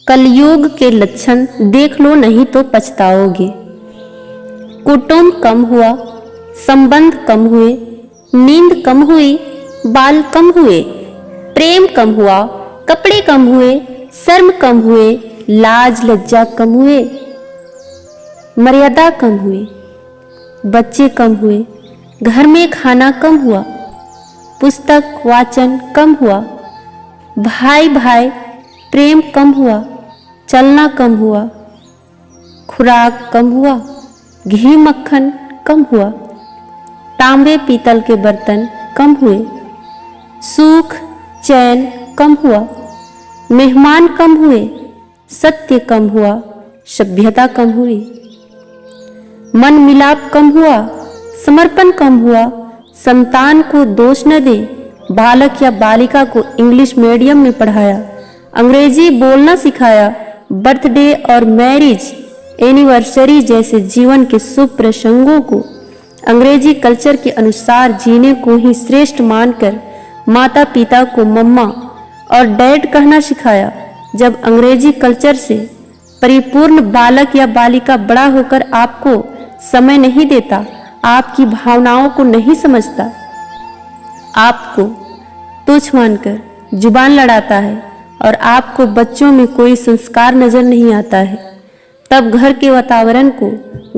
कलयुग के लक्षण देख लो, नहीं तो पछताओगे। कुटुंब कम हुआ, संबंध कम हुए, नींद कम हुई, बाल कम हुए, प्रेम कम हुआ, कपड़े कम हुए, शर्म कम हुए, लाज लज्जा कम हुए, मर्यादा कम हुई, बच्चे कम हुए, घर में खाना कम हुआ, पुस्तक वाचन कम हुआ, भाई भाई प्रेम कम हुआ, चलना कम हुआ, खुराक कम हुआ, घी मक्खन कम हुआ, तांबे पीतल के बर्तन कम हुए, सुख चैन कम हुआ, मेहमान कम हुए, सत्य कम हुआ, सभ्यता कम हुई, मन मिलाप कम हुआ, समर्पण कम हुआ, संतान को दोष न दे, बालक या बालिका को इंग्लिश मीडियम में पढ़ाया, अंग्रेजी बोलना सिखाया, बर्थडे और मैरिज एनिवर्सरी जैसे जीवन के शुभ प्रसंगों को अंग्रेजी कल्चर के अनुसार जीने को ही श्रेष्ठ मानकर माता पिता को मम्मा और डैड कहना सिखाया। जब अंग्रेजी कल्चर से परिपूर्ण बालक या बालिका बड़ा होकर आपको समय नहीं देता, आपकी भावनाओं को नहीं समझता, आपको तुच्छ मानकर जुबान लड़ाता है और आपको बच्चों में कोई संस्कार नजर नहीं आता है, तब घर के वातावरण को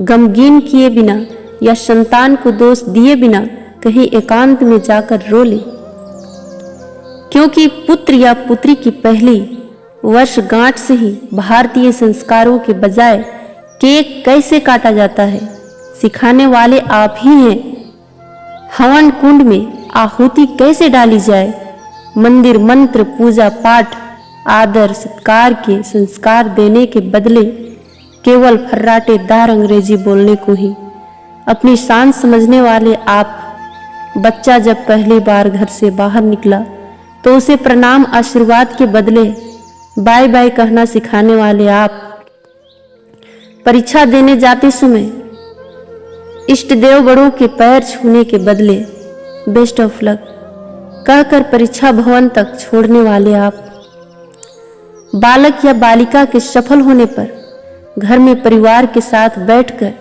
गमगीन किए बिना या संतान को दोष दिए बिना कहीं एकांत में जाकर रो ले। क्योंकि पुत्र या पुत्री की पहली वर्षगांठ से ही भारतीय संस्कारों के बजाय केक कैसे काटा जाता है सिखाने वाले आप ही हैं। हवन कुंड में आहुति कैसे डाली जाए, मंदिर मंत्र पूजा पाठ आदर सत्कार के संस्कार देने के बदले केवल फर्राटेदार अंग्रेजी बोलने को ही अपनी शान समझने वाले आप। बच्चा जब पहली बार घर से बाहर निकला तो उसे प्रणाम आशीर्वाद के बदले बाय बाय कहना सिखाने वाले आप। परीक्षा देने जाते समय इष्ट देव बड़ों के पैर छूने के बदले बेस्ट ऑफ लक कहकर परीक्षा भवन तक छोड़ने वाले आप। बालक या बालिका के सफल होने पर घर में परिवार के साथ बैठकर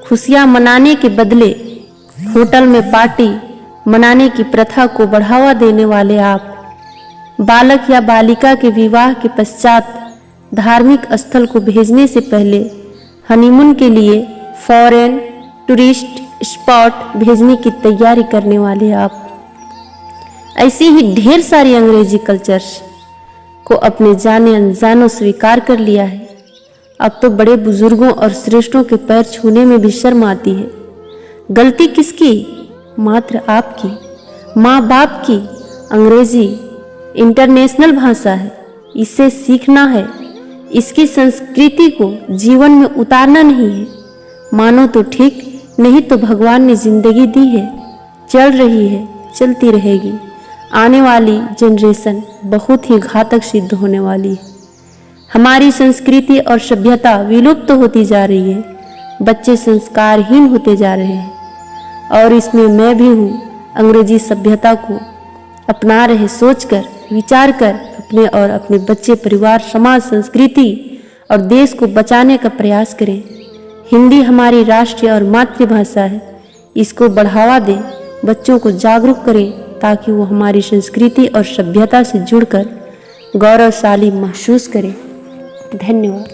खुशियां मनाने के बदले होटल में पार्टी मनाने की प्रथा को बढ़ावा देने वाले आप। बालक या बालिका के विवाह के पश्चात धार्मिक स्थल को भेजने से पहले हनीमून के लिए फॉरेन टूरिस्ट स्पॉट भेजने की तैयारी करने वाले आप। ऐसी ही ढेर सारी अंग्रेजी कल्चर्स को अपने जाने अनजानों स्वीकार कर लिया है। अब तो बड़े बुजुर्गों और श्रेष्ठों के पैर छूने में भी शर्म आती है। गलती किसकी? मात्र आपकी, माँ बाप की। अंग्रेजी इंटरनेशनल भाषा है, इसे सीखना है, इसकी संस्कृति को जीवन में उतारना नहीं है। मानो तो ठीक, नहीं तो भगवान ने जिंदगी दी है, चल रही है, चलती रहेगी। आने वाली जनरेशन बहुत ही घातक सिद्ध होने वाली है। हमारी संस्कृति और सभ्यता विलुप्त होती जा रही है, बच्चे संस्कारहीन होते जा रहे हैं और इसमें मैं भी हूँ। अंग्रेजी सभ्यता को अपना रहे सोचकर विचार कर अपने और अपने बच्चे परिवार समाज संस्कृति और देश को बचाने का प्रयास करें। हिंदी हमारी राष्ट्रीय और मातृभाषा है, इसको बढ़ावा दें, बच्चों को जागरूक करें ताकि वो हमारी संस्कृति और सभ्यता से जुड़कर गौरवशाली महसूस करें। धन्यवाद।